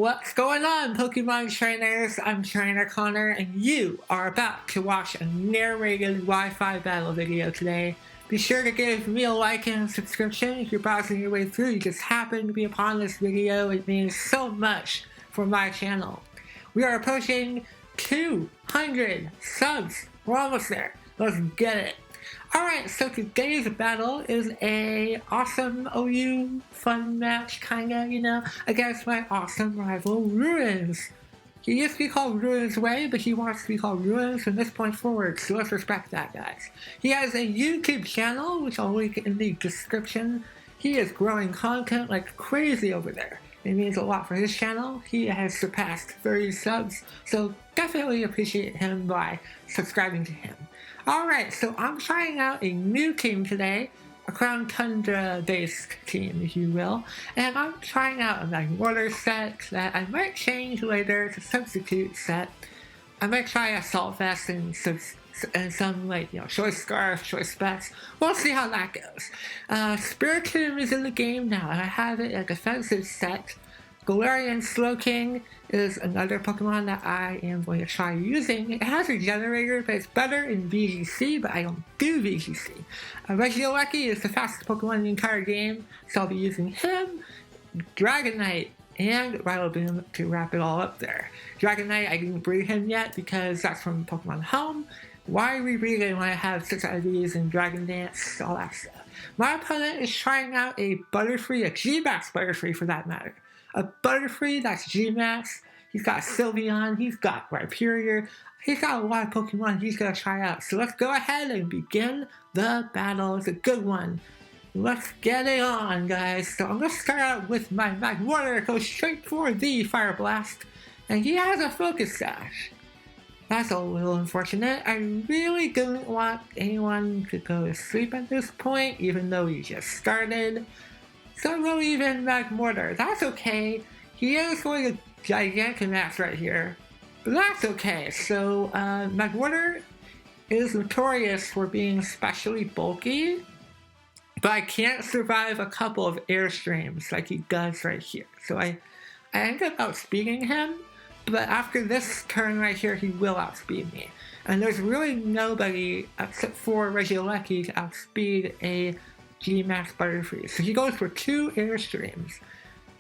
What's going on, Pokemon trainers? I'm Trainer Connor, and you are about to watch a narrated Wi-Fi battle video today. Be sure to give me a like and a subscription if you're browsing your way through. You just happen to be upon this video. It means so much for my channel. We are approaching 200 subs. We're almost there. Let's get it. Alright, so today's battle is a awesome OU fun match, kinda, against my awesome rival Ruins. He used to be called Ruins Way, but he wants to be called Ruins from this point forward, so let's respect that, guys. He has a YouTube channel, which I'll link in the description. He is growing content like crazy over there. It means a lot for his channel. He has surpassed 30 subs, so definitely appreciate him by subscribing to him. Alright, so I'm trying out a new team today, a Crown Tundra based team, if you will, and I'm trying out a Magwater set that I might change later to substitute set. I might try Assault Vest and some choice scarf, choice specs. We'll see how that goes. Spiritomb is in the game now, and I have it a defensive set. Galarian Slowking is another Pokemon that I am going to try using. It has a generator, but it's better in VGC, but I don't do VGC. Regieleki is the fastest Pokemon in the entire game, so I'll be using him, Dragonite, and Rillaboom to wrap it all up there. Dragonite, I didn't breed him yet because that's from Pokemon Home. Why rebreed it when I have 6 IVs and Dragon Dance, all that stuff. My opponent is trying out a Butterfree, a G-Max Butterfree for that matter. A Butterfree that's G-Max. He's got Sylveon, he's got Rhyperior, he's got a lot of Pokemon he's going to try out. So let's go ahead and begin the battle. It's a good one. Let's get it on, guys. So I'm going to start out with my Magwater, go straight for the Fire Blast. And he has a Focus Sash. That's a little unfortunate. I really didn't want anyone to go to sleep at this point, even though he just started. So I'm going to leave in Magwater. That's okay. He is going to Gigantamax right here. But that's okay. So Magwater is notorious for being especially bulky. But I can't survive a couple of Airstreams like he does right here. So I end up outspeeding him. But after this turn right here, he will outspeed me. And there's really nobody except for Regieleki to outspeed a G-Max Butterfree. So he goes for 2 Airstreams.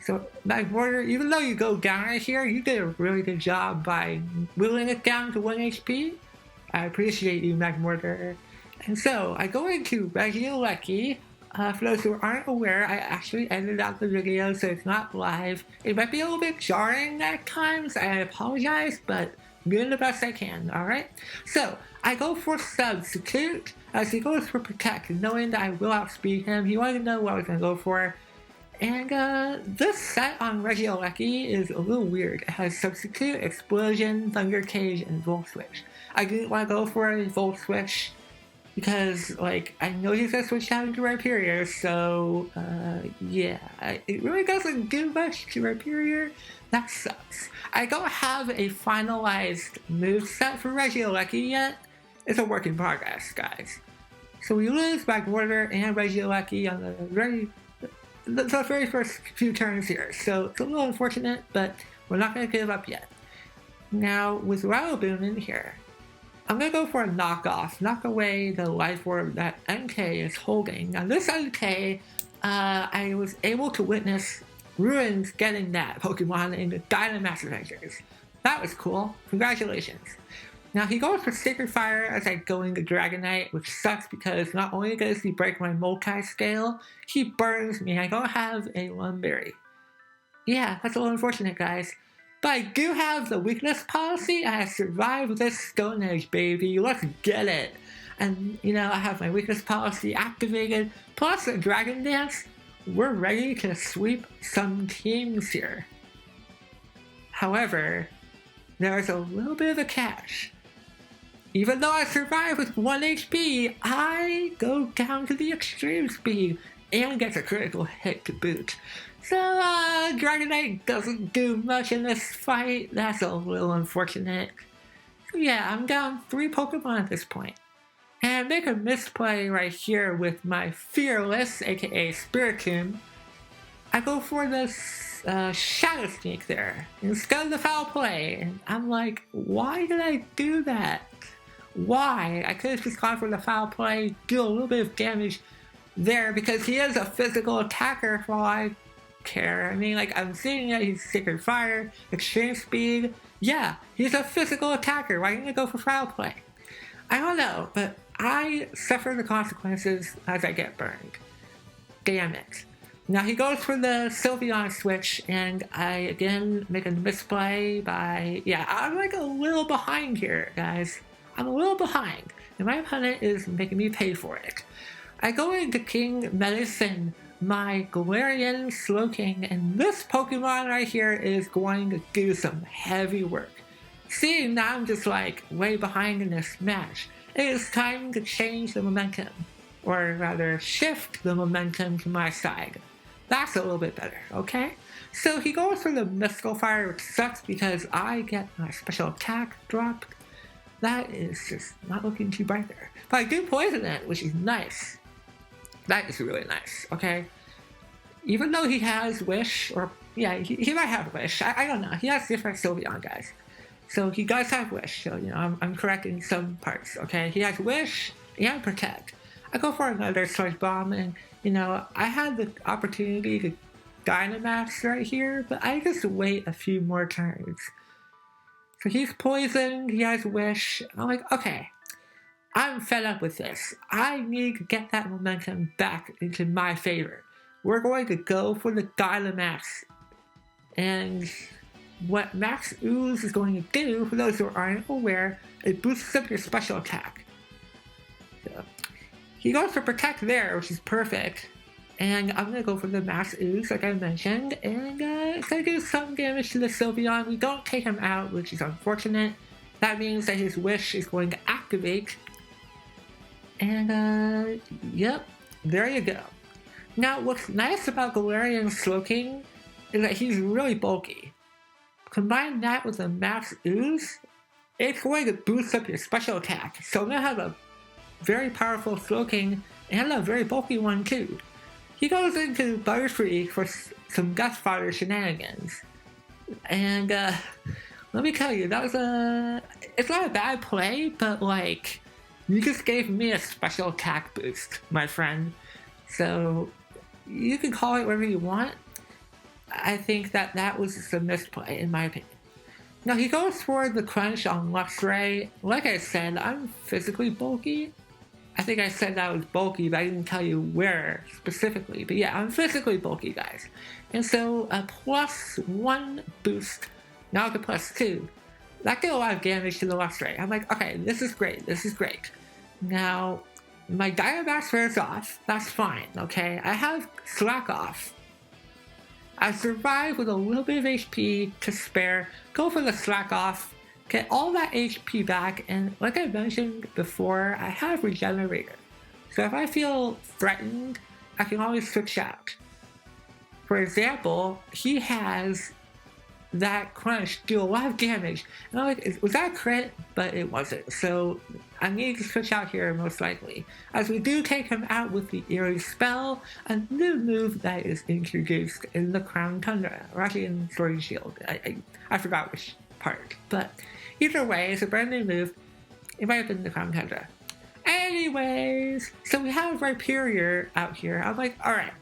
So Magwater, even though you go down right here, you did a really good job by whittling it down to 1 HP. I appreciate you, Magwater. And so I go into Regieleki. For those who aren't aware, I actually edited out the video so it's not live. It might be a little bit jarring at times. I apologize, but I'm doing the best I can, alright? So I go for Substitute as he goes for Protect, knowing that I will outspeed him. He wanted to know what I was going to go for. And this set on Regieleki is a little weird. It has Substitute, Explosion, Thunder Cage, and Volt Switch. I didn't want to go for a Volt Switch because, I know he's going to switch down to Rhyperior, so, yeah. It really doesn't do much to Rhyperior. That sucks. I don't have a finalized moveset for Regieleki yet. It's a work in progress, guys. So we lose Magwater and Regieleki on the very first few turns here. So it's a little unfortunate, but we're not going to give up yet. Now, with Rillaboom in here, I'm going to go for a knockoff. Knock away the Life Orb that NK is holding. Now this NK, I was able to witness Ruins getting that Pokemon in the Dynamax Adventures. That was cool. Congratulations. Now he goes for Sacred Fire as I go into Dragonite, which sucks because not only does he break my multi-scale, he burns me. I don't have a Lumberry. Yeah, that's a little unfortunate, guys. But I do have the weakness policy. I survived this Stone Age, baby. Let's get it. And, I have my weakness policy activated. Plus a Dragon Dance. We're ready to sweep some teams here. However, there's a little bit of a catch. Even though I survive with 1 HP, I go down to the extreme speed and get a critical hit to boot. So, Dragonite doesn't do much in this fight. That's a little unfortunate. So yeah, I'm down 3 Pokemon at this point. And make a misplay right here with my Fearless, aka Spiritomb. I go for this Shadow Sneak there instead of the foul play. And I'm like, why did I do that? Why? I could have just gone for the foul play, do a little bit of damage there, because he is a physical attacker for all I care. I mean, like, I'm seeing that he's Sacred Fire, Extreme Speed. Yeah, he's a physical attacker. Why didn't I go for foul play? I don't know, but I suffer the consequences as I get burned. Damn it. Now he goes for the Sylveon switch, and I again make a misplay by... Yeah, I'm like a little behind here, guys. I'm a little behind, and my opponent is making me pay for it. I go into King Medicine, my Galarian Slowking, and this Pokemon right here is going to do some heavy work. Seeing that I'm just like way behind in this match, it is time to change the momentum, or rather shift the momentum to my side. That's a little bit better, okay? So he goes for the Mystical Fire, which sucks because I get my special attack dropped. That is just not looking too bright there. But I do poison it, which is nice. That is really nice, okay? Even though he has Wish, or yeah, he might have Wish. I don't know. He has different Sylveon guys. So he does have Wish, so you know, I'm correct in some parts, okay? He has Wish and Protect. I go for another Sludge Bomb, and you know, I had the opportunity to Dynamax right here, but I just wait a few more turns. So he's poisoned, he has Wish. I'm like, okay, I'm fed up with this. I need to get that momentum back into my favor. We're going to go for the Dynamax. And what Max Ooze is going to do, for those who aren't aware, it boosts up your special attack. So he goes for Protect there, which is perfect. And I'm going to go for the Max Ooze, like I mentioned, and it's going to do some damage to the Sylveon. We don't take him out, which is unfortunate. That means that his Wish is going to activate. And, yep, there you go. Now, what's nice about Galarian Slowking is that he's really bulky. Combine that with the Max Ooze, it's going to boost up your special attack. So I'm going to have a very powerful Slowking and a very bulky one, too. He goes into Butterfree for some Gust Fodder shenanigans. And, let me tell you, that was it's not a bad play, but, like, you just gave me a special attack boost, my friend. So, you can call it whatever you want. I think that was just a misplay, in my opinion. Now, he goes for the Crunch on Luxray. Like I said, I'm physically bulky. I think I said that I was bulky, but I didn't tell you where specifically. But yeah, I'm physically bulky, guys. And so, a +1 boost, now to +2. That did a lot of damage to the Luxray. I'm like, okay, this is great, this is great. Now, my Dynamax wears off, that's fine, okay? I have Slack Off. I survive with a little bit of HP to spare, go for the Slack Off, get all that HP back, and like I mentioned before, I have Regenerator. So if I feel threatened, I can always switch out. For example, he has that Crunch do a lot of damage, and I'm like, was that a crit? But it wasn't, so I need to switch out here most likely, as we do take him out with the Eerie Spell, a new move that is introduced in the Crown Tundra, or actually in Sword and Shield. I forgot which part, but either way, it's a brand new move. It might have been the Crown Tundra. Anyways, so we have Rhyperior out here. I'm like, alright,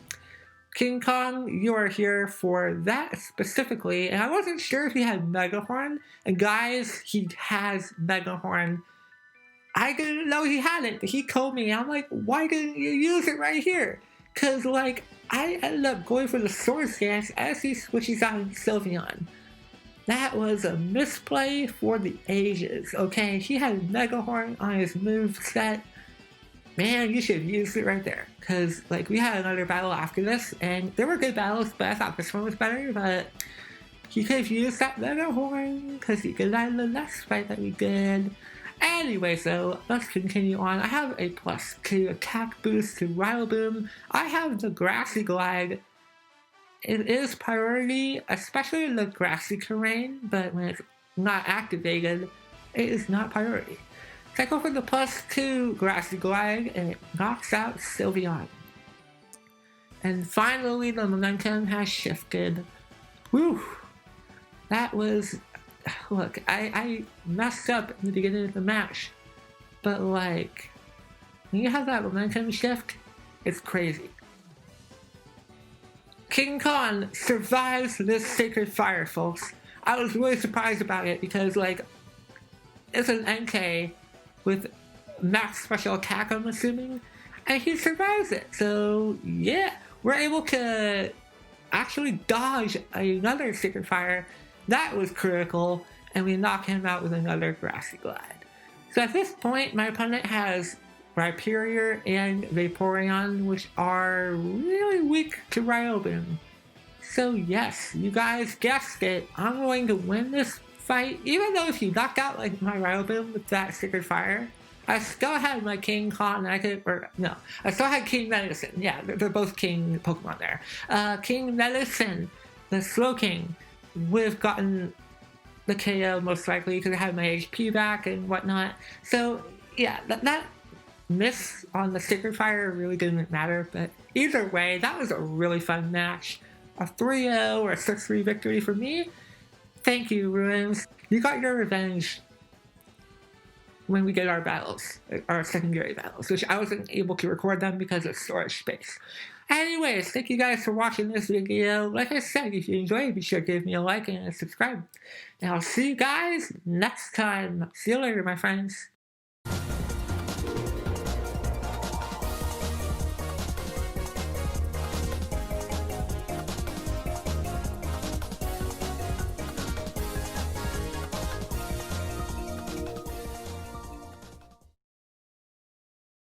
King Kong, you are here for that specifically, and I wasn't sure if he had Mega Horn, and guys, he has Mega Horn. I didn't know he had it, but he told me. I'm like, why didn't you use it right here? Because, like, I ended up going for the Swords Dance as he switches out Sylveon. That was a misplay for the ages, okay? He had Mega Horn on his move set. Man, you should have used it right there. Because, like, we had another battle after this, and there were good battles, but I thought this one was better, but he could have used that Mega Horn, because he could land the next fight that we did. Anyway, so let's continue on. I have a +2 attack boost to Rillaboom. I have the Grassy Glide. It is priority, especially in the grassy terrain, but when it's not activated, it is not priority. So I go for the +2 Grassy Glide, and it knocks out Sylveon. And finally, the momentum has shifted. Whew. That was... Look, I messed up in the beginning of the match. But, like, when you have that momentum shift, it's crazy. King Khan survives this Sacred Fire, folks. I was really surprised about it because, like, it's an NK with max special attack, I'm assuming, and he survives it. So, yeah, we're able to actually dodge another Sacred Fire. That was critical, and we knock him out with another Grassy Glide. So at this point, my opponent has Rhyperior and Vaporeon, which are really weak to Riolboom. So yes, you guys guessed it, I'm going to win this fight, even though if you knocked out like my Riolboom with that Sacred Fire, I still had my King Khan, I still had King Medicine. Yeah, they're both King Pokemon there. King Medicine, the Slowking, would have gotten the KO most likely because I had my HP back and whatnot. So yeah, that miss on the Sacred Fire really didn't matter, but either way, that was a really fun match. A 3-0 or a 6-3 victory for me. Thank you, Ruins. You got your revenge when we did our battles, our secondary battles, which I wasn't able to record them because of storage space. Anyways, thank you guys for watching this video. Like I said, if you enjoyed, be sure to give me a like and a subscribe. And I'll see you guys next time. See you later, my friends.